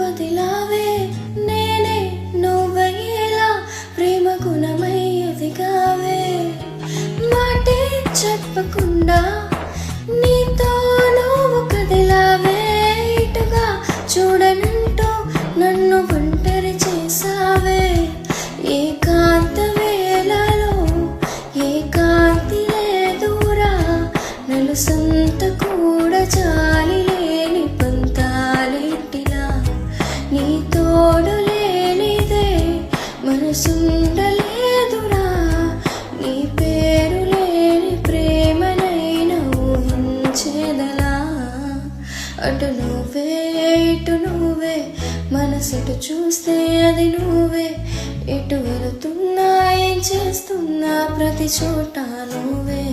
వదిలావే నేనే నువ్వయ్యేలా ప్రేమ గుణమై ఎదిగావే మాటే చెప్పకుండా నీతో నువ్వు కదిలావే ఇటుగా చూడనంటూ నన్ను ఒంటరి చేసావే ఏకాంత వేళలో ఏకాంతి లేదురా నలుసంత కూడా చాలి లేని పంతాలేంటిలా నీ తోడు లేనిదే మనసుండలేదురా నీ పేరు లేని ప్రేమనైనా ఊహించేదలా అటు నువ్వే ఇటు నువ్వే మనసుటు చూస్తే అది నువ్వే ఎటు వెళుతున్నా ఏం చేస్తున్నా ప్రతి చోట నువ్వే